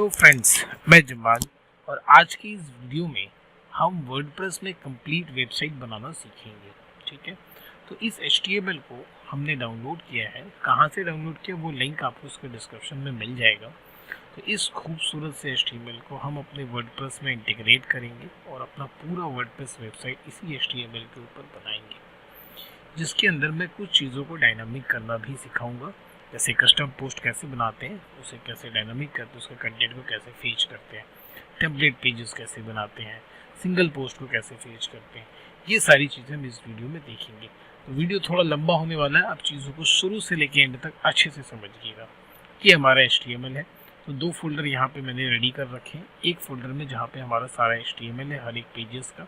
Hello friends, मैं जमाल और आज की इस वीडियो में हम वर्डप्रेस में कंप्लीट वेबसाइट बनाना सीखेंगे। ठीक है, तो इस HTML को हमने डाउनलोड किया है। कहाँ से डाउनलोड किया वो लिंक आपको उसके डिस्क्रिप्शन में मिल जाएगा। तो इस खूबसूरत से HTML को हम अपने वर्डप्रेस में इंटीग्रेट करेंगे और अपना पूरा वर्डप्रेस वेबसाइट इसी HTML के ऊपर बनाएंगे, जिसके अंदर मैं कुछ चीज़ों को डायनामिक करना भी सिखाऊंगा, जैसे कस्टम पोस्ट कैसे बनाते हैं, उसे कैसे डायनामिक करते हैं, उसके कंटेंट को कैसे फीच करते हैं, टेम्पलेट पेजेस कैसे बनाते हैं, सिंगल पोस्ट को कैसे फीच करते हैं। ये सारी चीज़ें हम इस वीडियो में देखेंगे। तो वीडियो थोड़ा लंबा होने वाला है, आप चीज़ों को शुरू से लेकर एंड तक अच्छे से समझिएगा। ये हमारा HTML है। तो दो फोल्डर यहाँ पे मैंने रेडी कर रखे हैं। एक फोल्डर में जहाँ पे हमारा सारा HTML है हर एक पेजेस का,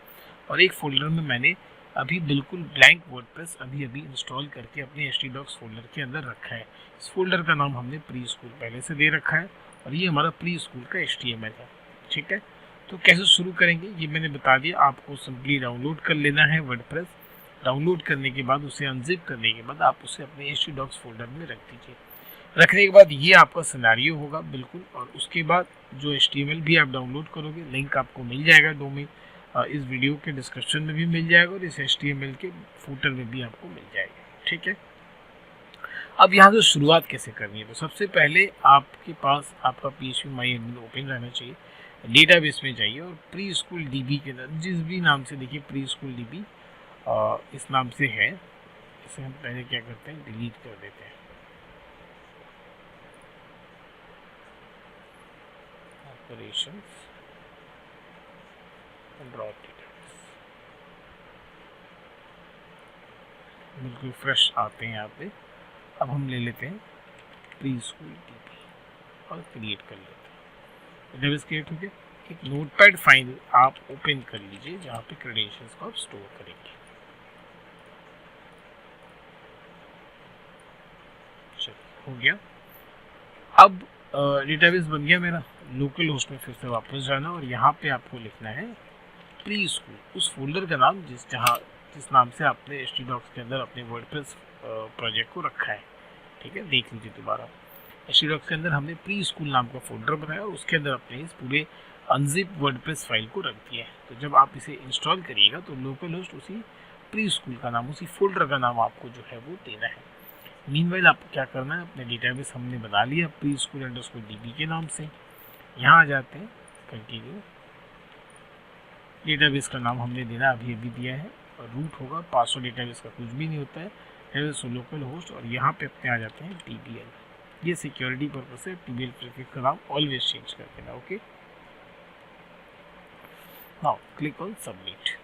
और एक फोल्डर में मैंने अभी बिल्कुल ब्लैंक वर्डप्रेस अभी इंस्टॉल करके अपने htdocs फोल्डर के अंदर रखा है। इस फोल्डर का नाम हमने प्री स्कूल पहले से दे रखा है और ये हमारा प्री स्कूल का HTML है। ठीक है, तो कैसे शुरू करेंगे ये मैंने बता दिया। आपको सिंपली डाउनलोड कर लेना है वर्डप्रेस। डाउनलोड करने के बाद उसे अनजिप करने के बाद आप उसे अपने htdocs फोल्डर में रख दीजिए। रखने के बाद ये आपका सिनेरियो होगा बिल्कुल, और उसके बाद जो HTML भी आप डाउनलोड करोगे लिंक आपको मिल जाएगा डोमेन, इस वीडियो के डिस्क्रिप्शन में भी मिल जाएगा और इस HTML के फूटर में भी आपको मिल जाएगा। ठीक है, अब यहाँ से शुरुआत कैसे करनी है, तो सबसे पहले आपके पास आपका PHP MyAdmin ओपन रहना चाहिए। डेटाबेस में जाइए और प्री स्कूल DB के अंदर जिस भी नाम से, देखिए प्री स्कूल DB इस नाम से है, इसे हम पहले क्या करते हैं, डिलीट कर देते हैं। ऑपरेशंस ड्रॉ डेटाबेस बिल्कुल फ्रेश आते हैं यहाँ पे। अब हम ले लेते हैं प्री स्कूल DB और क्रिएट कर लेते हैं। डेटाबेस क्रिएट हो गया। एक नोटपैड फाइल आप ओपन कर लीजिए जहाँ पे क्रेडेंशियल्स को आप स्टोर करेंगे। चलिए, हो गया। अब डेटाबेस बन गया मेरा। लोकल होस्ट में फिर से वापस जाना और यहाँ पे आपको लिखना है प्री स्कूल, उस फोल्डर का नाम जिस नाम से आपने HTdocs के अंदर अपने वर्डप्रेस प्रोजेक्ट को रखा है। ठीक है, देख लीजिए दोबारा। HTdocs के अंदर हमने प्री स्कूल नाम का फोल्डर बनाया और उसके अंदर अपने इस पूरे अनजिप वर्डप्रेस फाइल को रख दिया है। तो जब आप इसे इंस्टॉल करिएगा तो लोकल होस्ट उसी प्री स्कूल का नाम, उसी फोल्डर का नाम आपको जो है वो देना है। मीनवाइल आपको क्या करना है, अपने डेटाबेस हमने बना लिया प्री स्कूल _DB के नाम से। यहाँ आ जाते हैं, कंटिन्यू। डेटाबेस का नाम हमने देना अभी दिया है और रूट होगा, पासवर्ड डेटाबेस का कुछ भी नहीं होता है, लोकल होस्ट। और यहाँ पे अपने आ जाते हैं TBL। ये सिक्योरिटी पर्पज से TBL प्रीफिक्स का नाम ऑलवेज चेंज कर देना। Okay, now click on submit.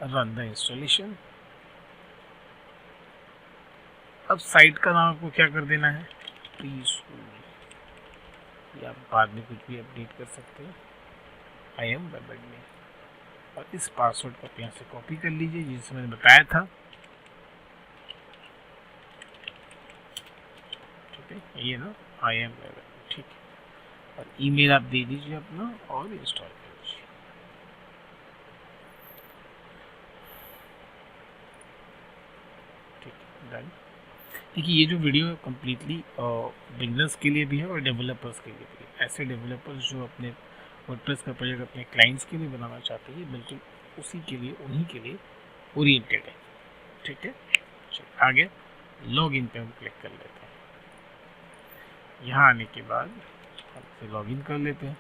Run the installation. अब साइट का नाम आपको क्या कर देना है, प्री स्कूल, या बाद में कुछ भी अपडेट कर सकते हैं, आई एम वेब एडमिन। और इस पासवर्ड को आप यहाँ से कॉपी कर लीजिए जिसे मैंने बताया था। ठीक है, ये ना आई एम वेब एडमिन। ठीक है, और ईमेल आप दे दीजिए अपना और इंस्टॉल कर लीजिए। ठीक है, डन। देखिए ये जो वीडियो है कम्प्लीटली बिगनर्स के लिए भी है और डेवलपर्स के लिए भी है। ऐसे डेवलपर्स जो अपने वर्डप्रेस का प्रोजेक्ट अपने क्लाइंट्स के लिए बनाना चाहते हैं, बिल्कुल उसी के लिए, उन्हीं के लिए ओरिएंटेड है। ठीक है, चलिए आगे लॉग इन पे हम क्लिक कर लेते हैं। यहाँ आने के बाद हम इसे लॉग इन कर लेते हैं।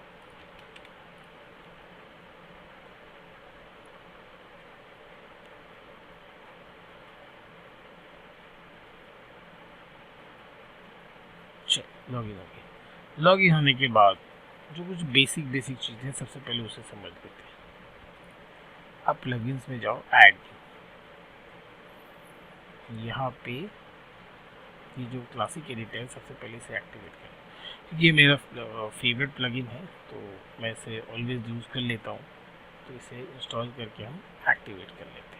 लॉग इन हो गया। लॉग इन होने के बाद जो कुछ बेसिक चीज़ें सबसे पहले उसे समझ लेते हैं। अब प्लगइन्स में जाओ, ऐड, यहाँ पे ये जो क्लासिक एडिटर है सबसे पहले इसे एक्टिवेट करें, क्योंकि ये मेरा फेवरेट प्लगइन है तो मैं इसे ऑलवेज यूज़ कर लेता हूँ। तो इसे इंस्टॉल करके हम एक्टिवेट कर लेते हैं।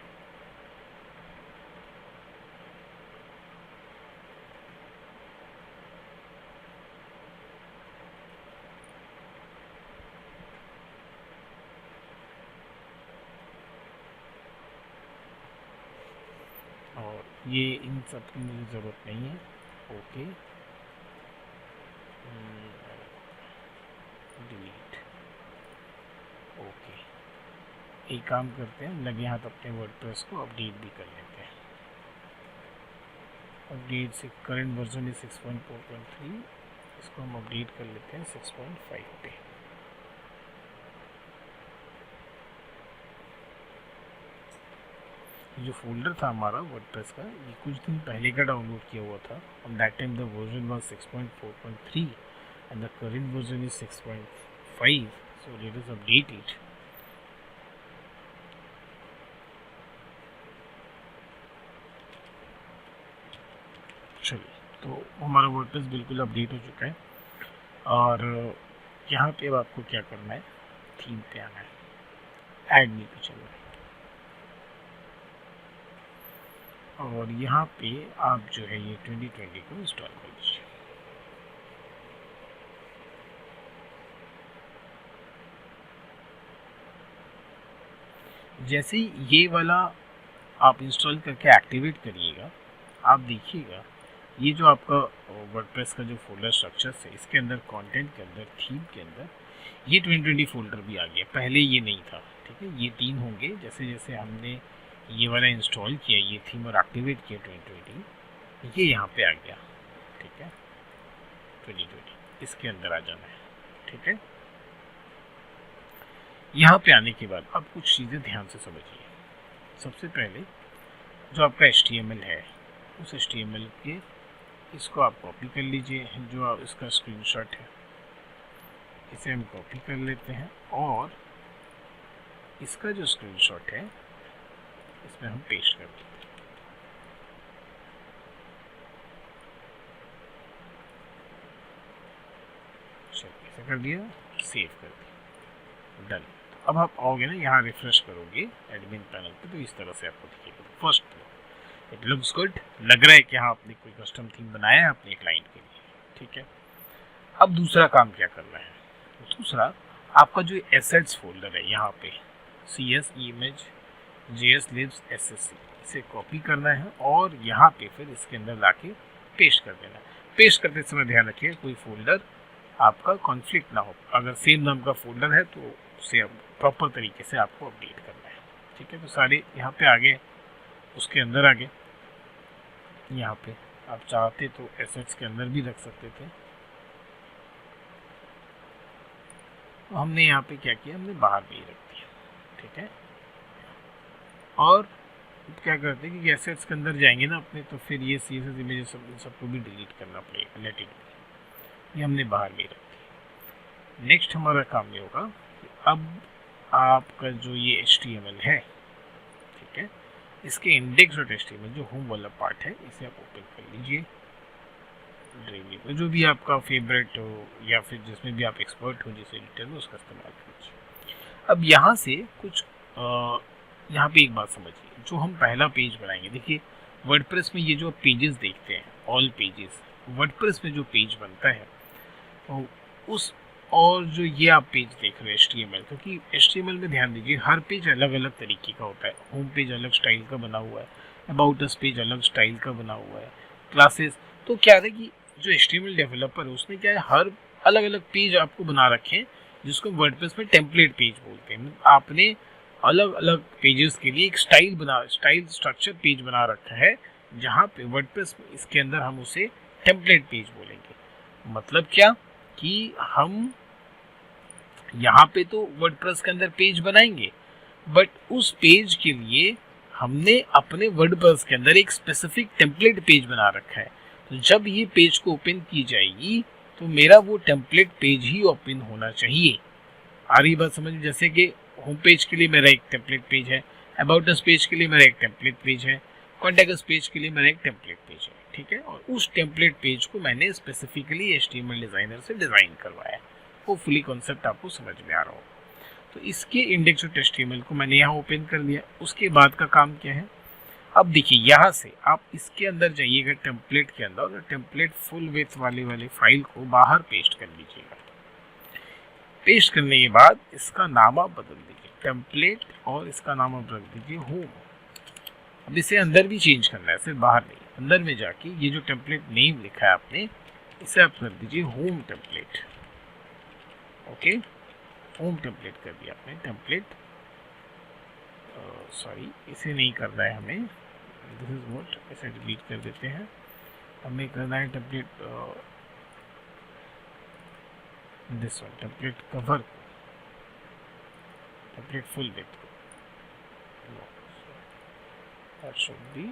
और ये इन सब की मुझे ज़रूरत नहीं है, ओके, डिलीट। ओके, एक काम करते हैं, लगे हाथ अपने वर्डप्रेस को अपडेट भी कर लेते हैं। अपडेट से करंट वर्जन है 6.4.3, इसको हम अपडेट कर लेते हैं 6.5 पे। जो फोल्डर था हमारा वर्डप्रेस का, ये कुछ दिन पहले का डाउनलोड किया हुआ था, और that time the version was 6.4.3 and the current version is 6.5, so let us update it. चलिए, तो हमारा वर्डप्रेस बिल्कुल अपडेट हो चुका है, और यहाँ पे अब आपको क्या करना है, थीम पे आना है, ऐड मी पे चलना है, और यहाँ पे आप जो है ये 2020 को इंस्टॉल कर लीजिए। जैसे ही ये वाला आप इंस्टॉल करके एक्टिवेट करिएगा, आप देखिएगा ये जो आपका वर्डप्रेस का जो फोल्डर स्ट्रक्चर है, इसके अंदर कंटेंट के अंदर, थीम के अंदर ये 2020 फोल्डर भी आ गया। पहले ये नहीं था, ठीक है। ये 3 होंगे, जैसे जैसे हमने ये वाला इंस्टॉल किया, ये थीम और एक्टिवेट किया 2020, ये यहाँ पे आ गया, ठीक है। 2020 इसके अंदर आ जाना है, ठीक है। यहाँ पे आने के बाद अब कुछ चीज़ें ध्यान से समझिए। सबसे पहले जो आपका HTML है, उस HTML के इसको आप कॉपी कर लीजिए, जो इसका स्क्रीनशॉट है इसे हम कॉपी कर लेते हैं, और इसका जो स्क्रीनशॉट है इसमें हम पेस्ट कर देते हैं। चलिए, ऐसा कर दिया, सेव कर दिया, डन। अब आप आओगे ना, यहाँ रिफ्रेश करोगे एडमिन पैनल पे, तो इस तरह से आपको दिखेगा। फर्स्ट इट लुक्स गुड, लग रहा है कि हाँ आपने कोई कस्टम थीम बनाया है अपने क्लाइंट के लिए, ठीक है। अब दूसरा काम क्या करना है, दूसरा आपका जो एसेट्स फोल्डर है, यहाँ पे CS image JS libs SSC, इसे कॉपी करना है और यहाँ पे फिर इसके अंदर लाके पेस्ट कर देना है। पेस्ट करते समय ध्यान रखिए कोई फोल्डर आपका कॉन्फ्लिक्ट ना हो। अगर सेम नाम का फोल्डर है तो उसे प्रॉपर तरीके से आपको अपडेट करना है, ठीक है। तो सारे यहाँ पे आगे, उसके अंदर आगे, यहाँ पे आप चाहते तो एसेट्स के अंदर भी रख सकते थे। तो हमने यहाँ पे क्या किया, हमने बाहर भी रख दिया, ठीक है। और क्या करते हैं कि एसेट्स के अंदर जाएंगे ना अपने, तो फिर ये CSS इमेज सबको भी डिलीट करना पड़ेगा, लेट इट बी। ये हमने बाहर भी रख दिया। नेक्स्ट हमारा काम ये होगा कि अब आपका जो ये HTML है, ठीक है, इसके index.html जो होम वाला पार्ट है, इसे आप ओपन कर लीजिए। ड्रीमवीवर जो भी आपका फेवरेट हो या फिर जिसमें भी आप एक्सपर्ट हो, जिस एडिटर में, उसका इस्तेमाल कीजिए। अब यहाँ से कुछ यहाँ पे एक बात समझिए, जो हम पहला पेज बनाएंगे, देखिए वर्डप्रेस में ये जो पेजेस देखते हैं, ऑल पेजेस, वर्डप्रेस में जो पेज बनता है उस, और जो ये आप पेज देख रहे हैं HTML, क्योंकि HTML में ध्यान दीजिए हर पेज अलग अलग तरीके का होता है। होम पेज अलग स्टाइल का बना हुआ है, अबाउट अस पेज अलग स्टाइल का बना हुआ है, क्लासेस। तो क्या है कि जो HTML डेवलपर है उसने क्या है, हर अलग अलग पेज आपको बना रखे हैं, जिसको वर्डप्रेस में टेम्पलेट पेज बोलते हैं। आपने अलग अलग पेजेस के लिए एक स्टाइल स्ट्रक्चर पेज बना रखा है, जहाँ पे वर्डप्रेस में इसके अंदर हम उसे टेम्पलेट पेज बोलेंगे। मतलब क्या कि हम यहाँ पे तो वर्डप्रेस के अंदर पेज बनाएंगे, बट उस पेज के लिए हमने अपने वर्डप्रेस के अंदर एक स्पेसिफिक टेम्पलेट पेज बना रखा है। तो जब ये पेज को ओपन की जाएगी तो मेरा वो टेम्पलेट पेज ही ओपन होना चाहिए। आ रही बात समझ में? जैसे कि होम पेज के लिए मेरा एक टेम्पलेट पेज है, अबाउट अस पेज के लिए मेरा एक टेम्पलेट पेज है, कॉन्टैक्ट अस पेज के लिए मेरा एक टेम्पलेट पेज है, ठीक है। और उस टेम्पलेट पेज को मैंने स्पेसिफिकली HTML डिज़ाइनर से डिज़ाइन करवाया है। होपफुली कॉन्सेप्ट आपको समझ में आ रहा हो। तो इसके index.html को मैंने यहाँ ओपन कर लिया। उसके बाद का काम क्या है, अब देखिए यहाँ से आप इसके अंदर जाइएगा टेम्पलेट के अंदर, और टेम्पलेट फुल विड्थ वाले फाइल को बाहर पेस्ट कर लीजिएगा। पेस्ट करने के बाद इसका नाम आप बदल दीजिए टेम्पलेट, और इसका नाम आप रख दीजिए होम। अब इसे अंदर भी चेंज करना है, सिर्फ बाहर नहीं। अंदर में जाके ये जो टेम्पलेट नेम लिखा है आपने, इसे आप कर दीजिए home template. Okay, home template कर दिया आपने। टेम्पलेट सॉरी, इसे नहीं करना है हमें, दिस इज व्हाट, इसे डिलीट कर देते हैं। हमें करना है template this one, template cover, template full width को, that should be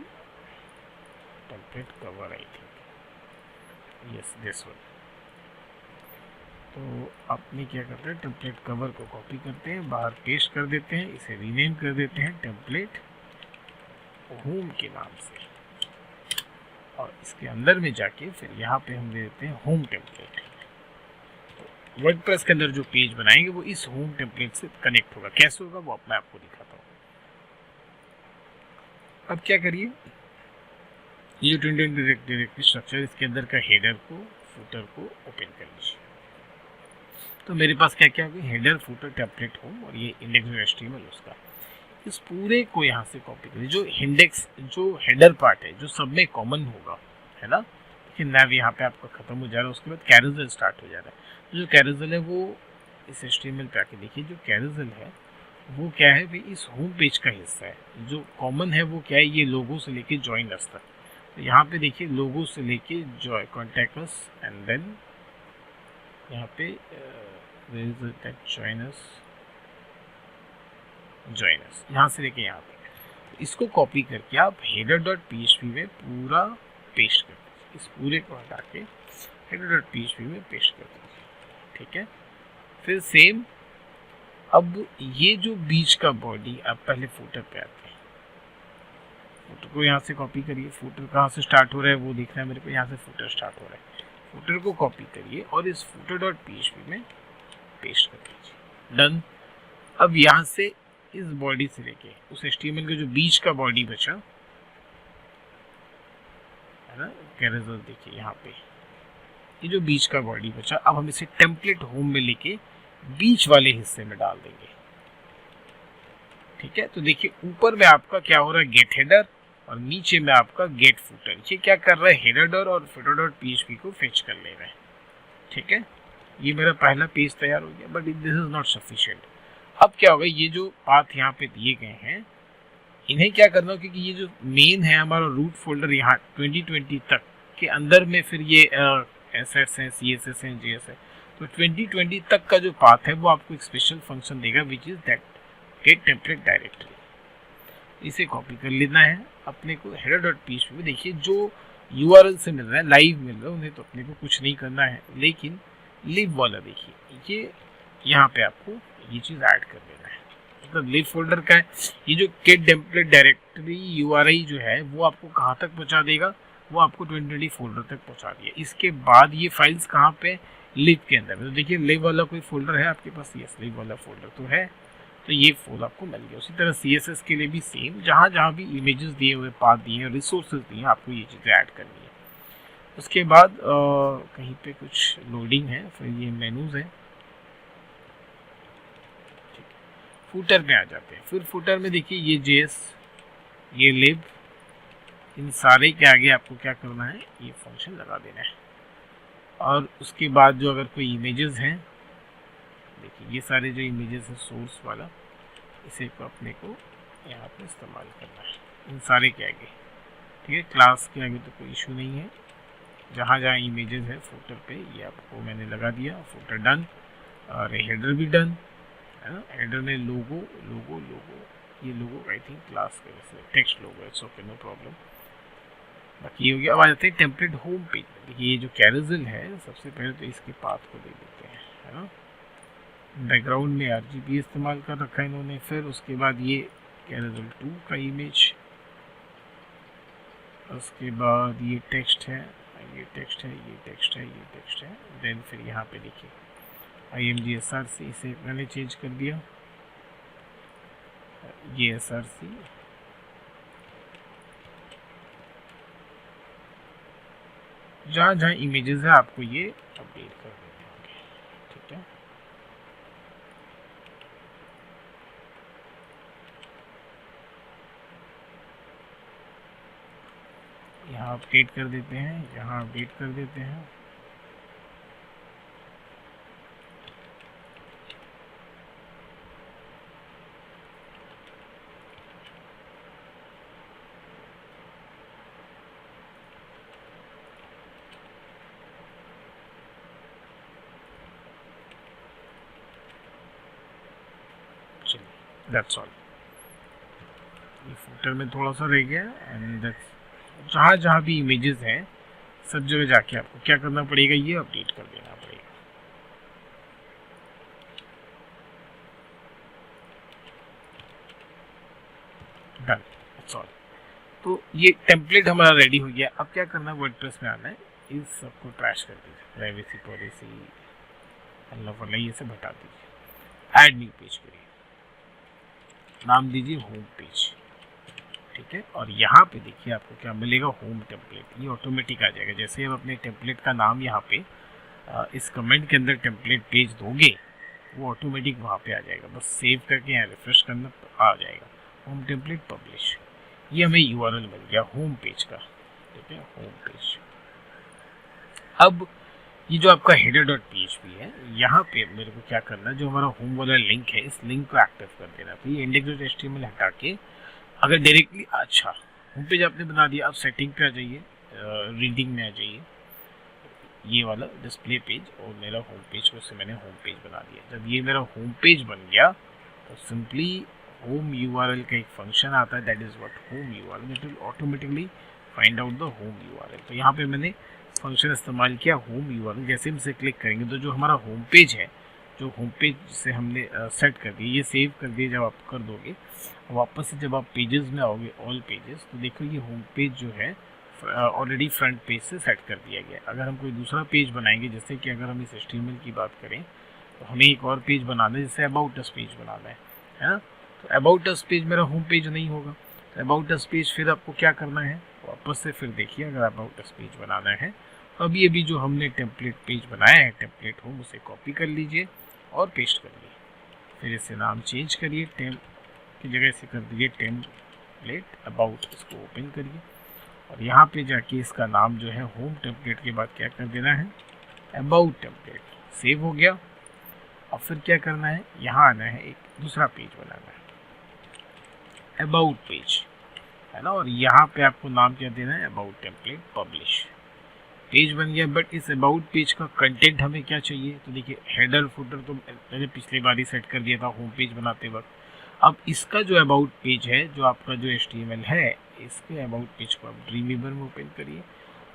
template cover I think, yes this one. तो आपने क्या करते हैं, टेम्पलेट कवर को कॉपी करते हैं, बाहर पेस्ट कर देते हैं, इसे रीनेम कर देते हैं टेम्पलेट होम के नाम से, और इसके अंदर में जाके फिर यहाँ पे हम दे देते हैं होम टेम्पलेट। वर्डप्रेस के अंदर जो पेज बनाएंगे वो इस होम टेम्पलेट से कनेक्ट होगा। कैसे होगा वो मैं आपको दिखाता हूँ। अब क्या करिए, ये जो डायरेक्टरी स्ट्रक्चर, इसके अंदर का हेडर को, फुटर को ओपन कर लीजिए। तो मेरे पास क्या क्या होगा, हेडर, फुटर, टेम्पलेट होम और ये इंडेक्स.html उसका। इस पूरे को यहाँ से कॉपी करिए। जो इंडेक्स, जो हेडर पार्ट है, जो सब में कॉमन होगा, है ना, लेकिन नैव यहाँ पे आपका खत्म हो जा रहा है, उसके बाद कैरोसेल स्टार्ट हो जा रहा है। जो कैरोसेल है वो इस HTML पे आके देखिए, जो कैरोसेल है वो क्या है भी, इस होम पेज का हिस्सा है। जो कॉमन है वो क्या है, ये लोगो से लेके ज्वाइन अस तक। तो यहाँ पे देखिए लोगो से लेके जॉय कॉन्टैक्ट अस एंड देन यहाँ पे ज्वाइन अस, यहाँ से लेके यहाँ पे। इसको कॉपी करके आप header.php में पूरा पेस्ट कर दीजिए। इस पूरे को हटा के header.php में पेस्ट कर दीजिए, ठीक है। फिर सेम, अब ये जो बीच का बॉडी, आप पहले फुटर पे आते हैं, फुटर को यहाँ से कॉपी करिए। फुटर कहाँ से स्टार्ट हो रहा है वो देखना है मेरे को, यहाँ से फुटर स्टार्ट हो रहा है। फुटर को कॉपी करिए और इस footer.php में पेस्ट कर दीजिए, डन। अब यहाँ से इस बॉडी से लेके उस HTML के जो बीच का बॉडी बचा है ना, कैरोसेल देखिए यहाँ पे, ये जो बीच का बॉडी बचा, अब हम इसे टेम्पलेट होम में लेके बीच वाले हिस्से में डाल देंगे, ठीक है। तो देखिए ऊपर में आपका क्या हो रहा है, गेट हेडर, और नीचे में आपका गेट फुटर। ये क्या कर रहा है, हेडर और footer.php को फेच कर ले रहा है, ठीक है। ये मेरा पहला पेज तैयार हो गया, but this is not sufficient. अब क्या होगा, ये जो पाथ यहाँ पे दिए गए हैं, इन्हें क्या करना हो, क्योंकि ये जो मेन है हमारा रूट फोल्डर यहाँ 2020 तक के अंदर में, फिर ये एसेट्स हैं, CSS हैं, JS है, तो 2020 तक का जो पाथ है वो आपको एक स्पेशल फंक्शन देगा, which is that get template directory. इसे कॉपी कर लेना है अपने को header.php में। देखिए जो URL से मिल रहा है, लाइव मिल रहा है, उन्हें तो अपने को कुछ नहीं करना है, लेकिन लिव वाला देखिए, ये यहाँ पे आपको ये चीज़ ऐड कर देना है। मतलब लिव फोल्डर का है, ये जो गेट टेम्पलेट डायरेक्टरी URI जो है वो आपको कहाँ तक पहुँचा देगा, वो आपको 2020 फोल्डर तक पहुँचा दिया। इसके बाद ये फाइल्स कहाँ पे, लिव के अंदर। तो देखिए लिव वाला कोई फोल्डर है आपके पास, यस लिव वाला फोल्डर तो है, तो ये फोल्डर आपको मिल गया। उसी तरह CSS के लिए भी सेम, जहाँ जहाँ भी इमेजेस दिए हुए, पाथ दिए हैं, रिसोर्सेज दिए हैं, आपको ये चीज़ें ऐड करनी है। उसके बाद कहीं पे कुछ लोडिंग है, फिर ये मेनूज है, फुटर में आ जाते हैं। फिर फुटर में देखिए ये JS, ये लिव, इन सारे के आगे आपको क्या करना है, ये फंक्शन लगा देना है। और उसके बाद जो अगर कोई इमेजेस हैं, देखिए ये सारे जो इमेजेस है सोर्स वाला, इसे को अपने को यहाँ पे इस्तेमाल करना है इन सारे के आगे, ठीक है। क्लास के आगे तो कोई इशू नहीं है, जहाँ जहाँ इमेजेस है फुटर पे ये आपको मैंने लगा दिया। फुटर डन, और हेडर भी डन है ना। हेडर में लोगो, ये लोगो आई थिंक क्लास का जैसे टेक्स्ट लोगो है, ओके नो प्रॉब्लम, बाकी ये हो गया। अब आ जाते हैं टेम्पलेट होम पेज। देखिए ये जो कैरोसेल है, सबसे पहले तो इसके पाथ को दे देते हैं, है ना। बैकग्राउंड में RGB इस्तेमाल कर रखा है इन्होंने। फिर उसके बाद ये कैरोसेल 2 का इमेज, उसके बाद ये टेक्स्ट है, ये टेक्स्ट है, ये टेक्स्ट है, ये टेक्स्ट है। देन फिर यहाँ पे देखिए IMG SRC, इसे मैंने चेंज कर दिया, ये SRC, जहाँ जहाँ इमेजेस है आपको ये अपडेट कर देने होंगे, ठीक है। यहाँ अपडेट कर देते हैं, यहाँ अपडेट कर देते हैं। चलिए दैट्स ऑल। ये फुटर में थोड़ा सा रह गया एंड जहाँ जहाँ भी इमेजेस हैं सब जगह जाके आपको क्या करना पड़ेगा, ये अपडेट कर देना पड़ेगा। Done, that's all. तो ये टेम्पलेट हमारा रेडी हो गया। अब क्या करना है, वर्डप्रेस में आना है, इस सबको ट्रैश कर दीजिए, प्राइवेसी पॉलिसी अल्लाह वल्लाह ये सब हटा दीजिए। ऐड न्यू पेज करिए, नाम दीजिए होम पेज, ठीक है। और यहाँ पे देखिए आपको क्या मिलेगा, होम टेम्पलेट। ये ऑटोमेटिक आ जाएगा। जैसे आप अपने टेम्पलेट का नाम यहाँ पे इस कमेंट के अंदर टेम्पलेट पेज दोगे, वो ऑटोमेटिक वहाँ पे आ जाएगा। बस सेव करके यहाँ रिफ्रेश करना आ जाएगा, होम टेम्पलेट पब्लिश। ये हमें यूआरएल मिल गया होम पेज का, ठीक है, होम पेज। अब ये जो आपका हेडर डॉट पीएचपी है, यहाँ पे मेरे को क्या करना है, जो हमारा होम वाला लिंक है, इस लिंक को एक्टिव कर देना। तो ये इंडेक्स डॉट एचटीएमएल हटा के अगर डायरेक्टली, अच्छा होम पेज आपने बना दिया, अब सेटिंग पे आ जाइए, रीडिंग में आ जाइए, ये वाला डिस्प्ले पेज, और मेरा होम पेज को से मैंने होम पेज बना दिया। जब ये मेरा होम पेज बन गया तो सिंपली होम यूआरएल का एक फंक्शन आता है, that is what home URL, it will automatically find out the home URL. तो यहाँ पे मैंने फंक्शन इस्तेमाल किया होम यूआरएल। जैसे हम इसे क्लिक करेंगे तो जो हमारा होम पेज है, जो होम पेज से हमने सेट कर दिया, ये सेव कर दिए, जब आप कर दोगे वापस से जब आप पेजेस में आओगे, ऑल पेजेस, तो देखो ये होम पेज जो है ऑलरेडी फ्रंट पेज से सेट कर दिया गया। अगर हम कोई दूसरा पेज बनाएंगे, जैसे कि अगर हम इस HTML की बात करें, तो हमें एक और पेज बनाना है, जैसे अबाउट अस पेज बनाना है ना। तो अबाउट अस पेज मेरा होम पेज नहीं होगा। तो अबाउट अस पेज फिर आपको क्या करना है, वापस से फिर देखिए, अगर अबाउट अस पेज बनाना है, अभी अभी जो हमने टेम्पलेट पेज बनाया है, टेम्पलेट होम, उसे कॉपी कर लीजिए और पेस्ट करिए। फिर इसे नाम चेंज करिए, टेम की जगह से कर दीजिए टेम्पलेट अबाउट। इसको ओपन करिए और यहाँ पे जाके इसका नाम जो है होम टेम्पलेट के बाद क्या कर देना है, अबाउट टेम्पलेट। सेव हो गया। अब फिर क्या करना है, यहाँ आना है, एक दूसरा पेज बनाना है, अबाउट पेज, है ना। और यहाँ पे आपको नाम क्या देना है, अबाउट टेम्पलेट पब्लिश। पेज बन गया। बट इस अबाउट पेज का कंटेंट हमें क्या चाहिए, तो देखिए हेडर फुटर तो मैंने पिछली बार ही सेट कर दिया था होम पेज बनाते वक्त। अब इसका जो अबाउट पेज है, जो आपका जो HTML है, इसके अबाउट पेज को आप ड्रीमवीवर में ओपन करिए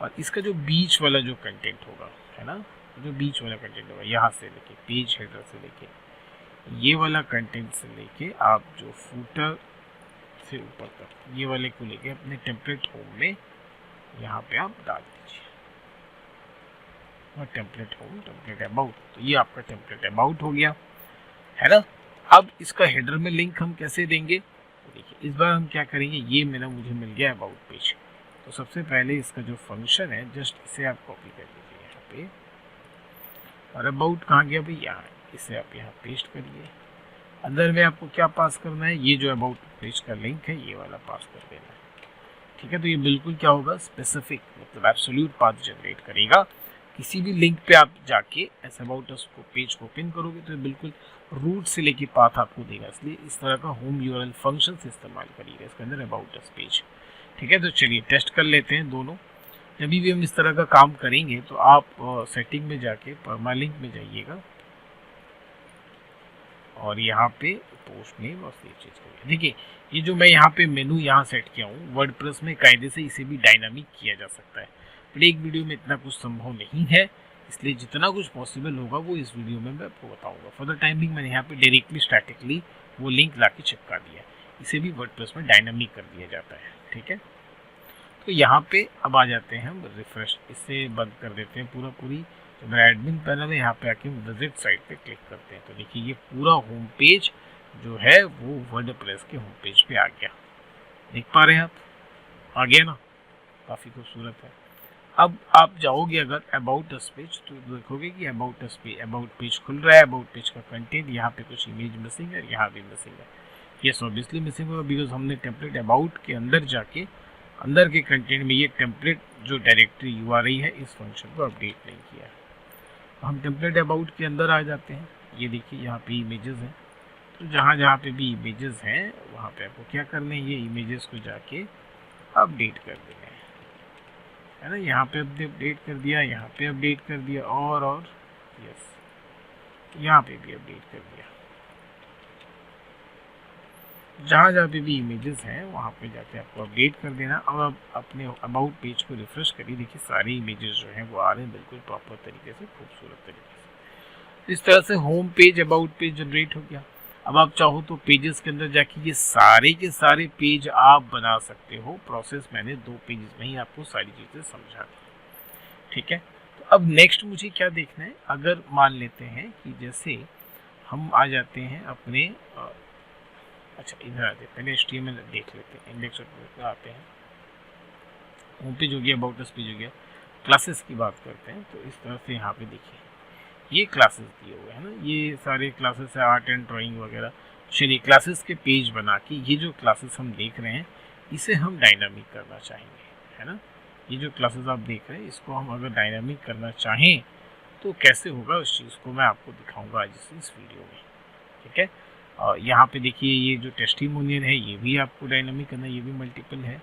और इसका जो बीच वाला जो कंटेंट होगा, है ना, जो बीच वाला कंटेंट होगा, यहाँ से लेके पेज हेडर से लेके ये वाला कंटेंट से लेके आप जो फुटर से ऊपर तक, ये वाले को लेके अपने टेम्पलेट होम में यहाँ पे आप डाल दीजिए, और टेम्पलेट होम, टेम्पलेट अबाउट। तो ये आपका टेम्पलेट अबाउट हो गया, है ना। अब इसका हेडर में लिंक हम कैसे देंगे, तो देखिए इस बार हम क्या करेंगे, ये मुझे मिल गया अबाउट पेज। तो सबसे पहले इसका जो फंक्शन है, जस्ट इसे आप कॉपी कर लीजिए यहाँ पे, और अबाउट कहाँ गया भाई, यहाँ, इसे आप यहाँ पेस्ट करिए। अंदर में आपको क्या पास करना है, ये जो अबाउट पेज का लिंक है, ये वाला पास कर देना है, ठीक है। तो ये बिल्कुल क्या होगा, स्पेसिफिक, मतलब एब्सोल्यूट पाथ जनरेट करेगा। किसी भी लिंक पे आप जाके ऐसे अबाउट अस को पेज को ओपन करोगे तो बिल्कुल रूट से लेके पाथ आपको देगा। इसलिए इस तरह का होम यूआरएल फंक्शन से इस्तेमाल करिएगा इसके अंदर अबाउट अस पेज, ठीक है। तो चलिए टेस्ट कर लेते हैं दोनों। जब भी हम इस तरह का काम करेंगे तो आप सेटिंग में जाके परमालिंक में जाइएगा और यहाँ पे पोस्ट नेम और सेव चीज करिए। देखिए ये जो मैं यहाँ पे मेनू यहाँ सेट किया हूँ, वर्डप्रेस में कायदे से इसे भी डायनामिक किया जा सकता है, बट एक वीडियो में इतना कुछ संभव नहीं है, इसलिए जितना कुछ पॉसिबल होगा वो इस वीडियो में मैं आपको बताऊंगा। फॉर द टाइमिंग मैंने यहाँ पे डायरेक्टली स्टैटिकली वो लिंक ला के चिपका दिया, इसे भी वर्डप्रेस में डायनामिक कर दिया जाता है, ठीक है। तो यहाँ पे अब आ जाते हैं हम रिफ्रेश, इसे बंद कर देते हैं पूरी। तो मेरा एडमिन पैनल है, यहाँ पे आके विजिट साइट पे क्लिक करते हैं। तो देखिए ये पूरा होम पेज जो है वो वर्डप्रेस के होम पेज पे आ गया, देख पा रहे हैं आप, आ गया ना, काफ़ी खूबसूरत है। अब आप जाओगे अगर अबाउट अस पेज, तो देखोगे कि अबाउट पेज खुल रहा है। अबाउट पेज का कंटेंट, यहाँ पे कुछ इमेज मिसिंग है, यहाँ भी मिसिंग है। ये ऑब्वियसली मिसिंग होगा बिकॉज हमने टेम्पलेट अबाउट के अंदर जाके अंदर के कंटेंट में ये टेम्पलेट जो डायरेक्टरी URI है इस फंक्शन को अपडेट नहीं किया है। हम टेम्पलेट अबाउट के अंदर आ जाते हैं। ये देखिए यहाँ पे इमेजेस हैं, तो जहाँ जहाँ पे भी इमेजेस हैं वहाँ पे आपको क्या करना है, ये इमेजेस को जाके अपडेट कर देना है ना। यहाँ पे अपडेट कर दिया, यहाँ पे अपडेट कर दिया और यस यहाँ पे भी अपडेट कर दिया। जहाँ जहाँ पे भी इमेजेस हैं वहाँ पे जाके आपको अपडेट कर देना। और अब अपने अबाउट पेज को रिफ्रेश करिए, देखिए सारे इमेजेस जो हैं वो आ रहे हैं बिल्कुल प्रॉपर तरीके से, खूबसूरत तरीके से। इस तरह से home page about page generate हो गया। अब आप चाहो तो पेजेस के अंदर जाके ये सारे के सारे पेज आप बना सकते हो। प्रोसेस मैंने 2 पेजेस में ही आपको सारी चीज़ें समझा दी, ठीक है। तो अब नेक्स्ट मुझे क्या देखना है, अगर मान लेते हैं कि जैसे हम आ जाते हैं अपने अच्छा इधर आते हैं, पहले HTML देख लेते हैं। इंडेक्स पर आते हैं, होम पेज हो गया, अबाउट अस पेज हो गया, क्लासेस की बात करते हैं। तो इस तरह से यहाँ पे देखिए ये क्लासेस दिए हुए हैं ना, ये सारे क्लासेस है, आर्ट एंड ड्राइंग वगैरह। चलिए क्लासेस के पेज बना के ये जो क्लासेस हम देख रहे हैं इसे हम डायनामिक करना चाहेंगे, है ना। ये जो क्लासेस आप देख रहे हैं इसको हम अगर डायनामिक करना चाहें तो कैसे होगा, उस चीज़ को मैं आपको दिखाऊंगा आज इस वीडियो में, ठीक है। और यहाँ पे देखिए ये जो टेस्टिमोनियल है ये भी आपको डायनामिक करना है, ये भी मल्टीपल है।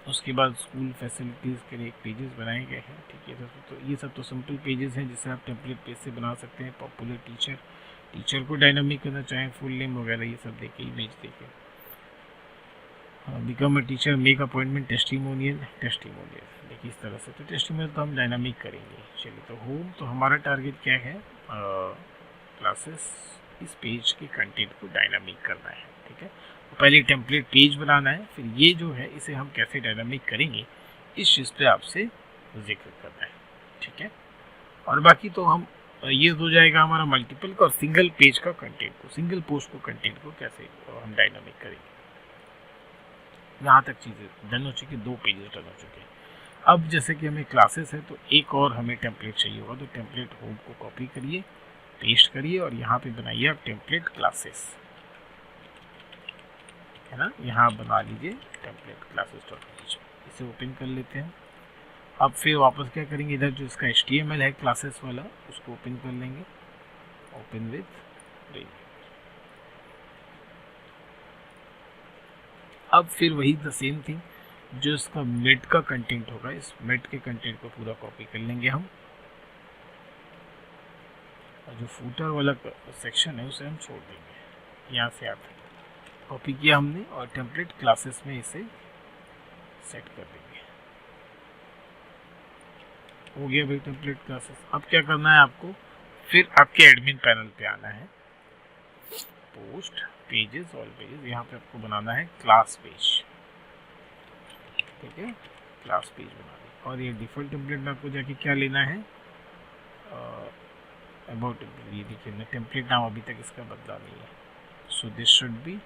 उसके बाद स्कूल फैसिलिटीज़ के लिए एक पेजेस बनाए गए हैं, ठीक है। तो ये सब तो सिंपल पेजेस हैं जिसे आप टेम्पलेट पेज से बना सकते हैं। पॉपुलर टीचर को डायनामिक करना चाहें, फुल नेम वगैरह ये सब देके, इमेज देके। Become a teacher, make appointment, testimonial देखिए इस तरह से। तो टेस्टिमोनियल तो हम डायनामिक करेंगे। चलिए तो होम, तो हमारा टारगेट क्या है, क्लासेस इस पेज के कंटेंट को डायनामिक करना है, ठीक है। तो पहले टेम्पलेट पेज बनाना है, फिर ये जो है इसे हम कैसे डायनामिक करेंगे इस चीज़ पे आपसे जिक्र करना है, ठीक है। और बाकी तो हम ये हो जाएगा हमारा मल्टीपल का और सिंगल पेज का कंटेंट को, सिंगल पोस्ट को कंटेंट को कैसे हम डायनामिक करेंगे। यहाँ तक चीज़ें डन हो चुकी, 2 पेजेस डन हो चुके हैं। अब जैसे कि हमें क्लासेस है तो एक और हमें टेम्पलेट चाहिए होगा, तो टेम्पलेट होम को कॉपी करिए, पेस्ट करिए और यहाँ पे बनाइए आप टेम्पलेट क्लासेस, है ना। यहाँ बना लीजिए टेम्पलेट क्लासेस, इसे ओपन कर लेते हैं। अब फिर वापस क्या करेंगे, इधर जो इसका HTML है क्लासेस वाला उसको ओपन कर लेंगे, ओपन विथ रेंज। अब फिर वही द सेम थिंग, जो इसका मिड का कंटेंट होगा इस मिड के कंटेंट को पूरा कॉपी कर लेंगे हम, और जो फूटर वाला सेक्शन है उसे हम छोड़ देंगे। यहाँ से आते कॉपी किया हमने और टेम्पलेट क्लासेस में इसे सेट कर देंगे। हो गया भाई टेम्पलेट क्लासेस। अब क्या करना है आपको, फिर आपके एडमिन पैनल पे आना है, पोस्ट पेजेस, ऑल पेजेस, यहाँ पे आपको बनाना है क्लास पेज, ठीक है। क्लास पेज बना दें और ये डिफ़ॉल्ट टेम्पलेट में आपको जाके क्या लेना है, अबाउट टेम्पलेट। ये देखिए ना टेम्पलेट नाम अभी तक इसका बदला नहीं है, so this should be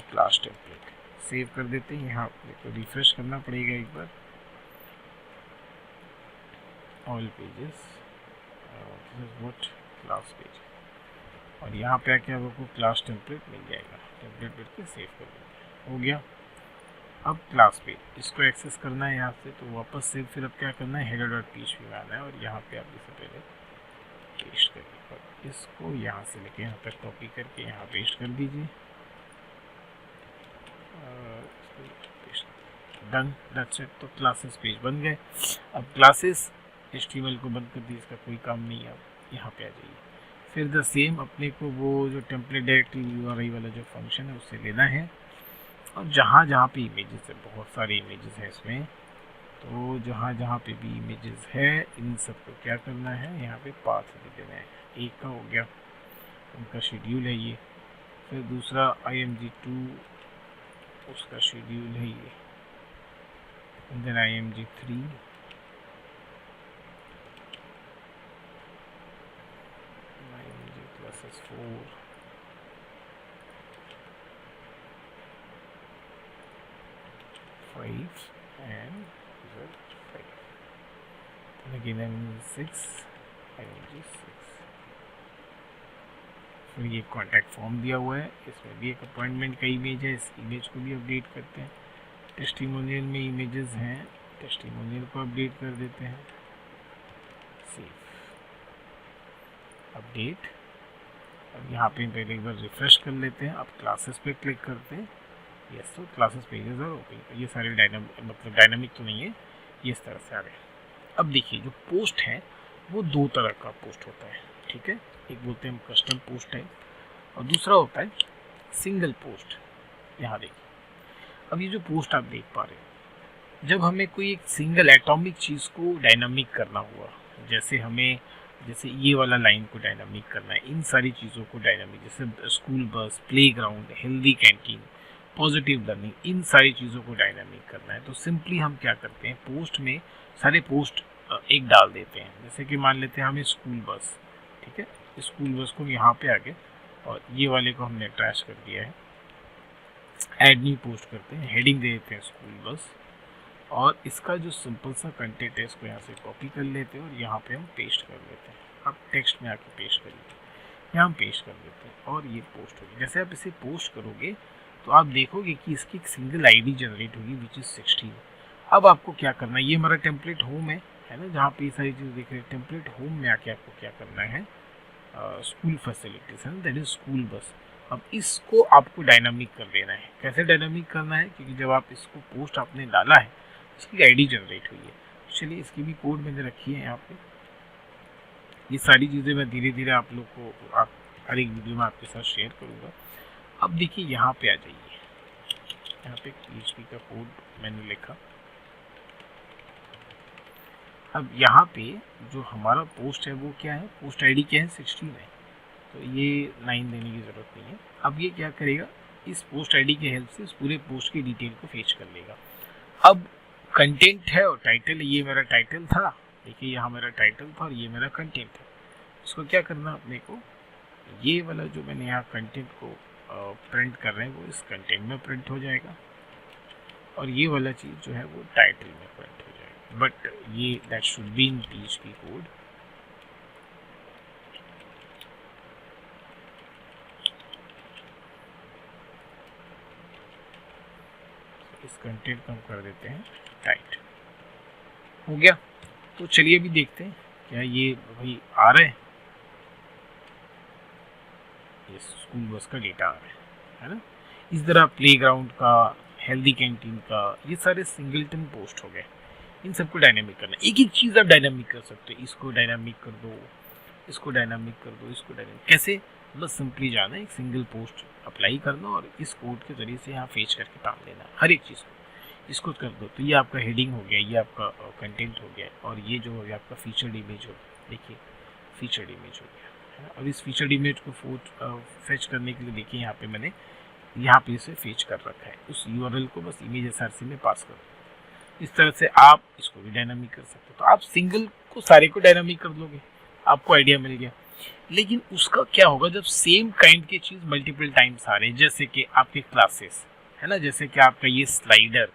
class template. Save कर देते हैं, यहाँ देखो रिफ्रेश करना पड़ेगा एक बार, all pages, what class page, और यहाँ पे आके आपको क्लास टेम्पलेट मिल जाएगा। टेम्पलेट करके सेव कर देंगे, हो गया। अब क्लास पेज इसको एक्सेस करना है यहाँ से, तो वापस से फिर अब क्या करना है, header.php में आना है और यहाँ पे आप इसे पहले पेस्ट करिए और इसको यहाँ से लेके यहाँ तक कॉपी करके यहाँ पेस्ट कर दीजिए। Done, that's it. तो क्लासेस पेज बन गए। अब क्लासेस HTML को बंद कर दी, इसका कोई काम नहीं है। अब यहाँ पे आ जाइए, फिर द सेम अपने को वो जो टेम्पलेट डायरेक्टरी URI वाला जो फंक्शन है उससे लेना है और जहाँ जहाँ पे इमेजेस है, बहुत सारे इमेजेस हैं इसमें, तो जहाँ जहाँ पे भी इमेजेस है इन सब को क्या करना है, यहाँ पे पाथ दे देना है। एक का हो गया, उनका शेड्यूल है ये, फिर दूसरा img2 उसका शेड्यूल है ये, then img3, img+4, and z5, and again img6, फिर ये कॉन्टैक्ट फॉर्म दिया हुआ है, इसमें भी एक अपॉइंटमेंट का इमेज है, इस इमेज को भी अपडेट करते हैं। टेस्टिमोनियल में इमेजेस हैं, टेस्टिमोनियल को अपडेट कर देते हैं, सेव, अपडेट। अब यहाँ पे पहले एक बार रिफ्रेश कर लेते हैं। अब क्लासेस पे क्लिक करते हैं, यस, तो क्लासेस पेजेस और ओपन, ये सारे डायनामिक तो नहीं है, ये इस तरह से आ गए। अब देखिए जो पोस्ट है वो दो तरह का पोस्ट होता है, ठीक है। एक बोलते हैं हम कस्टम पोस्ट टाइप और दूसरा होता है सिंगल पोस्ट। यहाँ देखिए, अब ये जो पोस्ट आप देख पा रहे हैं, जब हमें कोई एक सिंगल एटॉमिक चीज़ को डायनामिक करना हुआ, जैसे ये वाला लाइन को डायनामिक करना है, इन सारी चीज़ों को डायनामिक, जैसे school bus, playground, healthy canteen, positive learning, इन सारी चीज़ों को डायनामिक करना है, तो सिंपली हम क्या करते हैं, पोस्ट में सारे पोस्ट एक डाल देते हैं। जैसे कि मान लेते हैं हमें स्कूल बस, ठीक है, स्कूल बस को यहाँ पे आके और ये वाले को हमने ट्रैश कर दिया है, ऐड न्यू पोस्ट करते हैं, हेडिंग दे देते हैं स्कूल बस, और इसका जो सिंपल सा कंटेंट है इसको यहाँ से कॉपी कर लेते हैं और यहाँ पे हम पेस्ट कर देते हैं। अब टेक्स्ट में आके पेस्ट करिए, यहाँ हम पेस्ट कर देते हैं और ये पोस्ट होगी। जैसे आप इसे पोस्ट करोगे तो आप देखोगे कि इसकी एक सिंगल आईडी जनरेट होगी विच इज़ 16। अब आपको क्या करना है, ये हमारा टेम्पलेट होम है ना, जहाँ पे ये सारी चीज़ देख रहे हैं, टेम्पलेट होम में आके आपको क्या करना है, स्कूल फैसिलिटीज है, दैट इज स्कूल बस। अब इसको आपको डायनामिक कर देना है। कैसे डायनामिक करना है, क्योंकि जब आप इसको पोस्ट आपने डाला है इसकी आईडी जनरेट हुई है। चलिए इसकी भी कोड मैंने रखी है यहाँ पे। ये सारी चीज़ें मैं धीरे धीरे आप लोग को हर एक वीडियो में आपके साथ शेयर करूँगा। अब देखिए यहाँ पे आ जाइए, यहाँ पे PHP का कोड मैंने लिखा। अब यहाँ पे जो हमारा पोस्ट है वो क्या है, पोस्ट आईडी क्या है, 16 है, तो ये 9 देने की ज़रूरत नहीं है। अब ये क्या करेगा, इस पोस्ट आईडी की हेल्प से इस पूरे पोस्ट की डिटेल को फेच कर लेगा। अब कंटेंट है और टाइटल, ये मेरा टाइटल था, देखिए यहाँ मेरा टाइटल था और ये मेरा कंटेंट है। इसको क्या करना अपने को, ये वाला जो मैंने यहाँ कंटेंट को प्रिंट कर रहे हैं वो इस कंटेंट में प्रिंट हो जाएगा और ये वाला चीज़ जो है वो टाइटल में प्रिंट हो जाएगा। बट ये that should be in PHP code. इस कंटेंट को हम कर देते हैं टाइट, हो गया। तो चलिए अभी देखते हैं क्या ये भाई आ रहा है, ये स्कूल बस का डेटा आ रहा है ना। इस तरह प्लेग्राउंड का, हेल्दी कैंटीन का, ये सारे सिंगलटन पोस्ट हो गए। इन सबको डायनामिक करना, एक एक चीज़ आप डायनामिक कर सकते हो। इसको डायनामिक कर दो, इसको डायनामिक कर दो, इसको डायनामिक, कैसे, बस सिंपली जाना, एक सिंगल पोस्ट अप्लाई करना और इस कोड के ज़रिए से यहाँ फेच करके डाल देना हर एक चीज़ को। इसको कर दो तो ये आपका हेडिंग हो गया, ये आपका कंटेंट हो गया और ये जो हो गया आपका फीचर्ड इमेज हो गया। देखिए फीचर्ड इमेज हो गया है ना। अब इस फीचर्ड इमेज को फेच करने के लिए देखिए यहाँ पे मैंने यहाँ पे इसे फेच कर रखा है। उस URL को बस इमेज SRC में पास कर दो। इस तरह से आप इसको भी डायनामिक कर सकते हो। तो आप सिंगल को सारे को डायनामिक कर दोगे, आपको आइडिया मिल गया। लेकिन उसका क्या होगा जब सेम काइंड की चीज़ मल्टीपल टाइम्स आ रही है, जैसे कि आपके क्लासेस है ना, जैसे कि आपका ये स्लाइडर,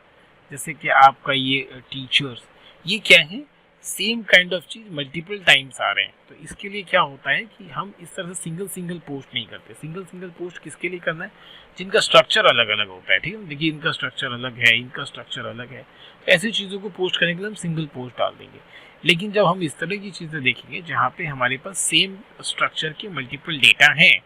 जैसे कि आपका ये टीचर्स, ये क्या है, सेम काइंड ऑफ चीज़ मल्टीपल टाइम्स आ रहे हैं। तो इसके लिए क्या होता है कि हम इस तरह से सिंगल पोस्ट नहीं करते। सिंगल पोस्ट किसके लिए करना है, जिनका स्ट्रक्चर अलग अलग होता है, ठीक है। देखिए इनका स्ट्रक्चर अलग है, इनका स्ट्रक्चर अलग है, तो ऐसी चीज़ों को पोस्ट करने के लिए हम सिंगल पोस्ट डाल देंगे। लेकिन जब हम इस तरह की चीज़ें देखेंगे जहाँ पे हमारे पास सेम स्ट्रक्चर के मल्टीपल डेटा हैं,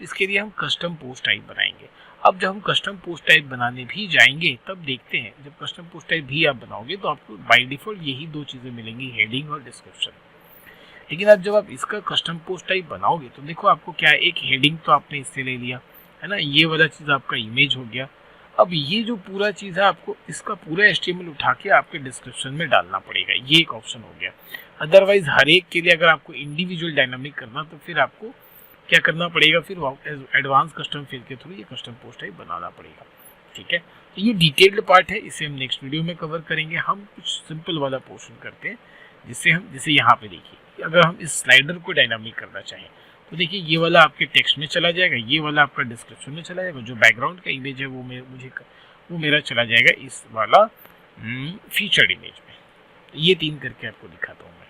इसके लिए हम कस्टम पोस्ट टाइप बनाएंगे। अब जब हम कस्टम पोस्ट टाइप बनाने भी जाएंगे तब देखते हैं, जब कस्टम पोस्ट टाइप भी आप बनाओगे तो आपको बाय डिफ़ॉल्ट यही दो चीज़ें मिलेंगी, हेडिंग और डिस्क्रिप्शन। लेकिन अब जब आप इसका कस्टम पोस्ट टाइप बनाओगे तो देखो आपको क्या है, एक हेडिंग तो आपने इससे ले लिया है ना, ये वाला चीज़ आपका इमेज हो गया। अब ये जो पूरा चीज़ है आपको इसका पूरा HTML उठा के आपके डिस्क्रिप्शन में डालना पड़ेगा, ये एक ऑप्शन हो गया। अदरवाइज हर एक के लिए अगर आपको इंडिविजुअल डायनामिक करना तो फिर आपको क्या करना पड़ेगा, फिर एडवांस कस्टम फील्ड के थ्रू ये कस्टम पोस्ट टाइप बनाना पड़ेगा, ठीक है। तो ये डिटेल्ड पार्ट है, इसे हम नेक्स्ट वीडियो में कवर करेंगे। हम कुछ सिंपल वाला पोर्शन करते हैं जिससे हम, जैसे यहाँ पे देखिए अगर हम इस स्लाइडर को डायनामिक करना चाहें तो देखिए ये वाला आपके टेक्स्ट में चला जाएगा, ये वाला आपका डिस्क्रिप्शन में चला जाएगा, जो बैकग्राउंड का इमेज है वो मेरा चला जाएगा इस वाला फीचर्ड इमेज में। तो ये तीन करके आपको दिखाता हूँ मैं।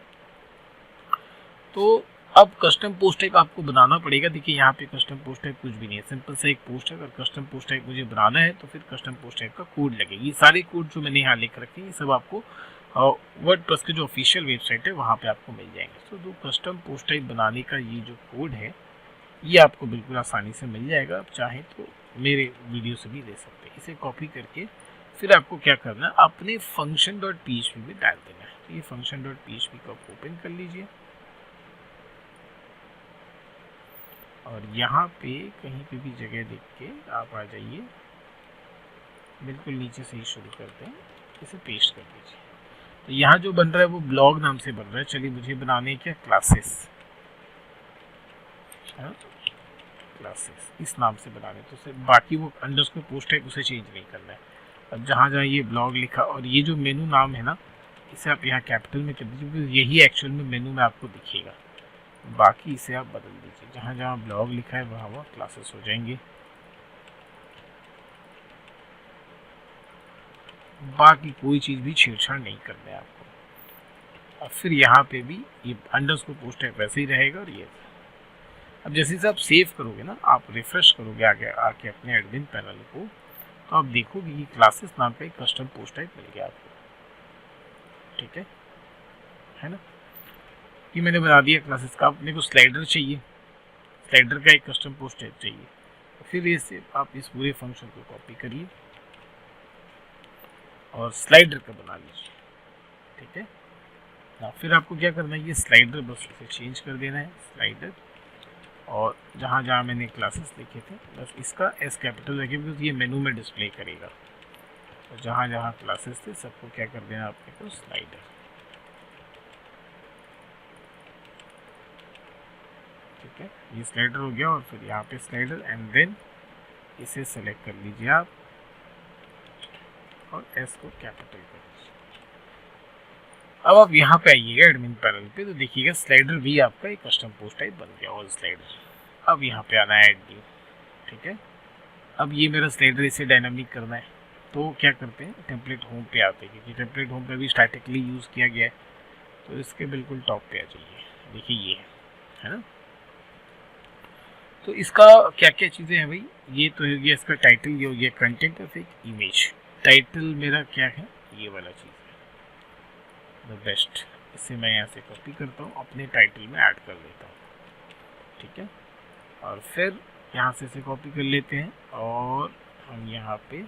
तो अब कस्टम पोस्ट टाइप आपको बनाना पड़ेगा। देखिए यहाँ पे कस्टम पोस्ट टाइप कुछ भी नहीं है, सिंपल सा एक पोस्ट है। अगर कस्टम पोस्ट टाइप मुझे बनाना है तो फिर कस्टम पोस्ट टाइप का कोड लगेगा। ये सारे कोड जो मैंने यहाँ लिख रखे हैं ये सब आपको वर्डप्रेस की जो ऑफिशियल वेबसाइट है वहाँ पे आपको मिल जाएंगे। तो जो कस्टम पोस्ट टाइप बनाने का ये जो कोड है ये आपको बिल्कुल आसानी से मिल जाएगा। आप चाहें तो मेरे वीडियो से भी ले सकते हैं। इसे कॉपी करके फिर आपको क्या करना है, अपने फंक्शन डॉट PHP में डाल देना है। तो ये फंक्शन डॉट PHP को आप ओपन कर लीजिए और यहाँ पे कहीं पे भी जगह देख के आप आ जाइए, बिल्कुल नीचे से ही शुरू करते हैं, इसे पेस्ट कर दीजिए। तो यहाँ जो बन रहा है वो ब्लॉग नाम से बन रहा है। चलिए मुझे बनाने क्या, क्लासेस, क्लासेस इस नाम से बनाने। तो सिर्फ बाकी वो अंडरस्कोर पोस्ट है उसे चेंज नहीं करना है। अब जहाँ जहाँ ये ब्लॉग लिखा और ये जो मेनू नाम है ना, इसे आप यहाँ कैपिटल में कर दीजिए क्योंकि यही एक्चुअल में मेनू में आपको दिखेगा। बाकी इसे आप बदल दीजिए, जहाँ जहाँ ब्लॉग लिखा है वहाँ वहाँ क्लासेस हो जाएंगे। बाकी कोई चीज़ भी छेड़छाड़ नहीं करना है आपको। अब फिर यहाँ पे भी ये अंडरस्कोर पोस्ट है वैसे ही रहेगा। और ये अब जैसे से आप सेव करोगे ना, आप रिफ्रेश करोगे आगे आके अपने एडमिन पैनल को, तो आप देखोगे कि क्लासेस नाम का एक कस्टम पोस्ट टाइप मिल गया आपको। ठीक है ना, कि मैंने बना दिया क्लासेस का। अपने को स्लाइडर चाहिए, स्लाइडर का एक कस्टम पोस्ट टाइप चाहिए। तो फिर इससे आप इस पूरे फंक्शन को कॉपी करिए और स्लाइडर का बना लीजिए। ठीक है ना, फिर आपको क्या करना है, ये स्लाइडर बस इसे चेंज कर देना है, स्लाइडर। और जहाँ जहाँ मैंने क्लासेस लिखे थे बस इसका S कैपिटल रखिए बिकॉज ये मेनू में डिस्प्ले करेगा। तो जहाँ जहाँ क्लासेस थे सबको क्या कर देना आपने को, स्लाइडर। ठीक है, ये स्लाइडर हो गया और फिर यहाँ पे स्लाइडर एंड देन इसे सेलेक्ट कर लीजिए आप और S को कैपिटल कर लीजिए। अब आप यहाँ पे आइएगा एडमिन पैनल पे, तो देखिएगा स्लाइडर भी आपका एक कस्टम पोस्ट टाइप बन गया और स्लाइडर। अब यहाँ पे आना है ऐड न्यू। ठीक है, अब ये मेरा स्लाइडर इसे डायनामिक करना है। तो क्या करते हैं, टेम्पलेट होम पे आते हैं क्योंकि टेम्पलेट होम पे भी स्टैटिकली यूज़ किया गया है। तो इसके बिल्कुल टॉप पे आ जाइए, देखिए ये है ना। तो इसका क्या क्या चीज़ें हैं भाई, ये तो हो गया इसका टाइटल, ये हो गया कंटेंट ऑफ एक इमेज। टाइटल मेरा क्या है, ये वाला चीज़ है द बेस्ट। इसे मैं यहाँ से कॉपी करता हूँ, अपने टाइटल में ऐड कर देता हूँ। ठीक है, और फिर यहाँ से इसे कॉपी कर लेते हैं और हम यहाँ पे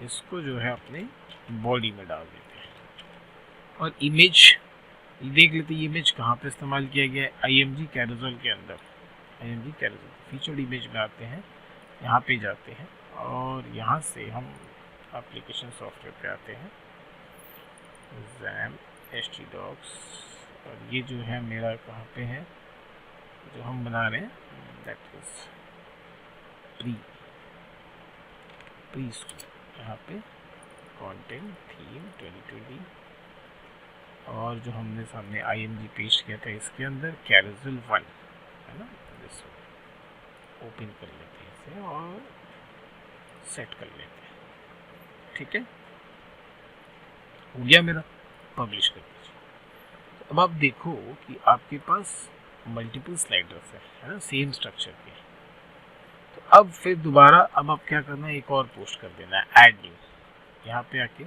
इसको जो है अपने बॉडी में डाल देते हैं। और इमेज देख लेते हैं, इमेज कहाँ पे इस्तेमाल किया गया है, IMG कैरोसेल के अंदर। IMG कैरोसेल फीचर्ड इमेज में आते हैं, यहाँ पे जाते हैं और यहाँ से हम एप्लीकेशन सॉफ्टवेयर पे आते हैं, XAMPP htdocs। और ये जो है मेरा कहाँ पे है, जो हम बना रहे हैं दैट इज प्री स्कूल। यहाँ पे कंटेंट थीम 2020 और जो हमने सामने IMG पेश किया था इसके अंदर कैरोसेल 1 है ना, ओपन कर लेते हैं इसे और सेट कर लेते हैं। ठीक है, हो गया मेरा, पब्लिश कर दीजिए। तो अब आप देखो कि आपके पास मल्टीपल स्लाइडर्स है ना, सेम स्ट्रक्चर के। तो अब फिर दोबारा अब आप क्या करना है, एक और पोस्ट कर देना है, ऐड न्यू। यहाँ पे आके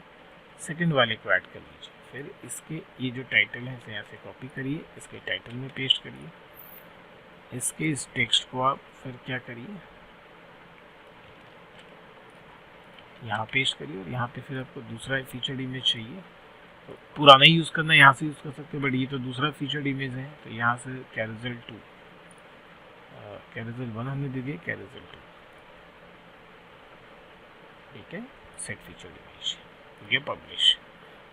सेकंड वाले को ऐड कर लीजिए। फिर इसके ये जो टाइटल है इसे यहाँ से कॉपी करिए, इसके टाइटल में पेस्ट करिए। इसके इस टेक्स्ट को आप फिर क्या करिए, यहाँ पेस्ट करिए। और यहाँ पे फिर आपको दूसरा फीचर्ड इमेज चाहिए, तो पुराना ही यूज़ करना है, यहाँ से यूज़ कर सकते हैं, बट ये तो दूसरा फीचर्ड इमेज है। तो यहाँ से कैरोसेल 2, कैरोसेल 1 हमने दे दिया, कैरोसेल 2। ठीक है, सेट फीचर्ड इमेज, ये पब्लिश।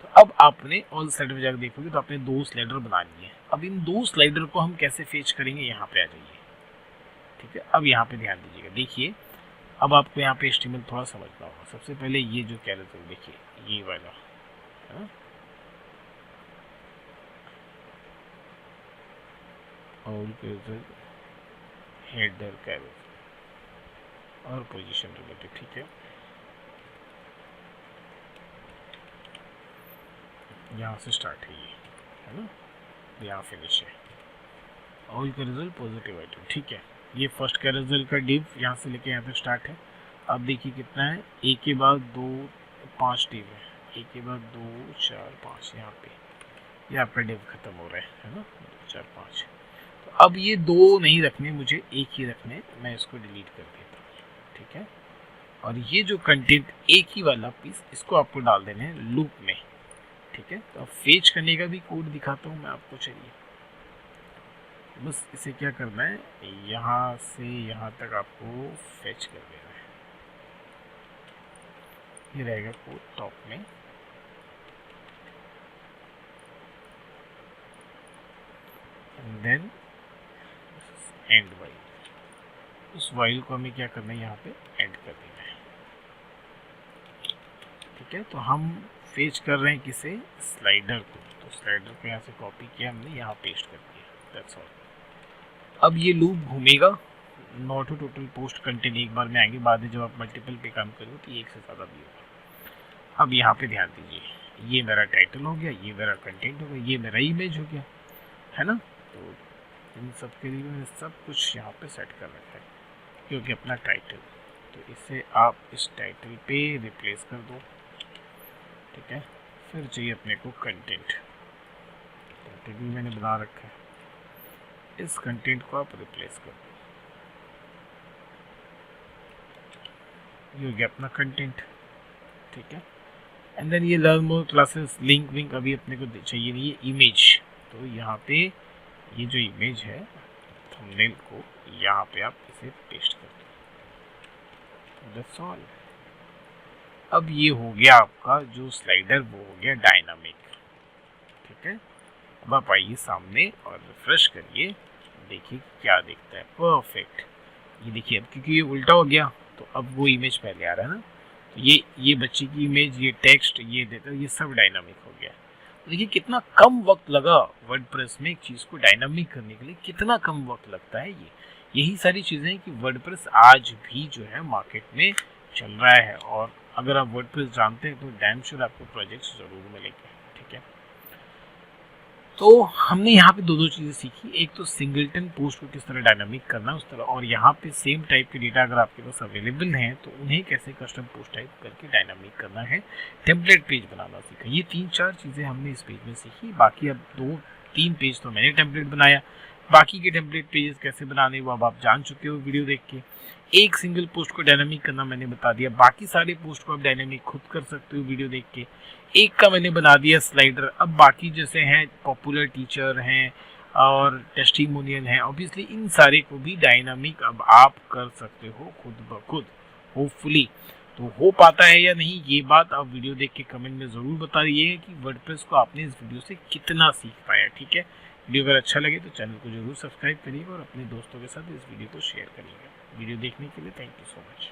तो अब आपने ऑल स्लाइडर में जाकर देखोगे तो आपने 2 स्लाइडर बना लिए। अब इन 2 स्लाइडर को हम कैसे फेच करेंगे, यहाँ पे आ जाइए। ठीक है, अब यहाँ पे ध्यान दीजिएगा, देखिए अब आपको यहाँ पे HTML थोड़ा समझना होगा। सबसे पहले ये जो कैरोसेल देखिए, ये वाला है ना, और कैरोसेल हेडर कैरोसेल और पोजीशन रिलेटेड। ठीक है, यहाँ से स्टार्ट है ये, है ना। यहाँ फिनिश है, ऑल कैरोसेल पॉजिटिव आइटम, ठीक है। ये फर्स्ट कैरोसेल का डिव यहाँ से लेके यहाँ तक स्टार्ट है। अब देखिए कितना है, एक के बाद 2 5 डिव है, एक के बाद 2 4 5, यहाँ पे ये आपका डिव खत्म हो रहा है ना, 2 4 5। तो अब ये 2 नहीं रखने मुझे, एक ही रखने, मैं इसको डिलीट कर देता हूँ, ठीक है। और ये जो कंटेंट एक ही वाला पीस, इसको आपको डाल देने हैं लूप में, ठीक है। तो अब फेच करने का भी कोड दिखाता हूँ मैं आपको, चलिए। बस इसे क्या करना है, यहाँ से यहाँ तक आपको फेच कर देना है, ये रहेगा कोड टॉप में। एंड देन एंड वाइल, उस वाइल को हमें क्या करना है, यहाँ पे एंड कर देना है, ठीक है। तो हम फेच कर रहे हैं किसे, स्लाइडर को। तो स्लाइडर को यहाँ से कॉपी किया हमने, यहाँ पेस्ट कर दिया, दैट्स ऑल। अब ये लूप घूमेगा, not to total post content एक बार में आएंगे, बाद में जब आप मल्टीपल पे काम करोगे तो एक से ज़्यादा भी होगा। अब यहाँ पे ध्यान दीजिए, ये मेरा टाइटल हो गया, ये मेरा कंटेंट हो गया, ये मेरा इमेज हो गया, है ना। तो इन सब के लिए मैंने सब कुछ यहाँ पे सेट कर रखा है, क्योंकि अपना टाइटल, तो इसे आप इस टाइटल पे रिप्लेस कर दो, ठीक है। फिर चाहिए अपने को कंटेंट, टाइटल भी मैंने बना रखा है, इस कंटेंट को आप रिप्लेस कर दो, ये हो गया अपना कंटेंट, ठीक है। एंड देन ये लर्न मोर क्लासेस, लिंक विंक अभी अपने को चाहिए नहीं, ये इमेज। तो यहाँ पे ये जो इमेज है थंबनेल को, यहाँ पे आप इसे पेस्ट कर दो, दैट्स ऑल। अब ये हो गया आपका जो स्लाइडर, वो हो गया डायनामिक, ठीक है। अब आप आइए सामने और रिफ्रेश करिए, देखिए क्या दिखता है, परफेक्ट। ये देखिए, अब क्योंकि ये उल्टा हो गया तो अब वो इमेज पहले आ रहा है ना, तो ये बच्चे की इमेज, ये टेक्स्ट, ये डेटा, ये सब डायनामिक हो गया। तो देखिए कितना कम वक्त लगा वर्डप्रेस में एक चीज़ को डायनामिक करने के लिए, कितना कम वक्त लगता है। यही सारी चीज़ें हैं कि वर्डप्रेस आज भी जो है मार्केट में चल रहा है, और अगर आप वर्डप्रेस जानते हैं तो डैम श्योर आपको प्रोजेक्ट्स ज़रूर मिलेंगे, ठीक है। तो हमने यहाँ पे दो चीज़ें सीखी, एक तो सिंगलटन पोस्ट को किस तरह डायनामिक करना उस तरह, और यहाँ पे सेम टाइप के डेटा अगर आपके पास अवेलेबल हैं तो उन्हें कैसे कस्टम पोस्ट टाइप करके डायनामिक करना है, टेम्पलेट पेज बनाना सीखा। ये 3-4 चीज़ें हमने इस पेज में सीखी। बाकी अब 2-3 पेज तो मैंने टेम्पलेट बनाया, बाकी के टेम्पलेट पेजेस कैसे बनाने वो अब आप जान चुके हो वीडियो देख के। एक सिंगल पोस्ट को डायनामिक करना मैंने बता दिया, बाकी सारे पोस्ट को आप डायनामिक खुद कर सकते हो वीडियो देख के। एक का मैंने बना दिया स्लाइडर, अब बाकी जैसे हैं पॉपुलर टीचर हैं और टेस्टिमोनियल हैं, ऑब्वियसली इन सारे को भी डायनामिक अब आप कर सकते हो खुद ब खुद, होपफुली। तो हो पाता है या नहीं, ये बात आप वीडियो देख के कमेंट में ज़रूर बताइए कि वर्डप्रेस को आपने इस वीडियो से कितना सीख पाया, ठीक है। वीडियो अगर अच्छा लगे तो चैनल को जरूर सब्सक्राइब करिएगा और अपने दोस्तों के साथ इस वीडियो को शेयर करिएगा। वीडियो देखने के लिए थैंक यू सो मच।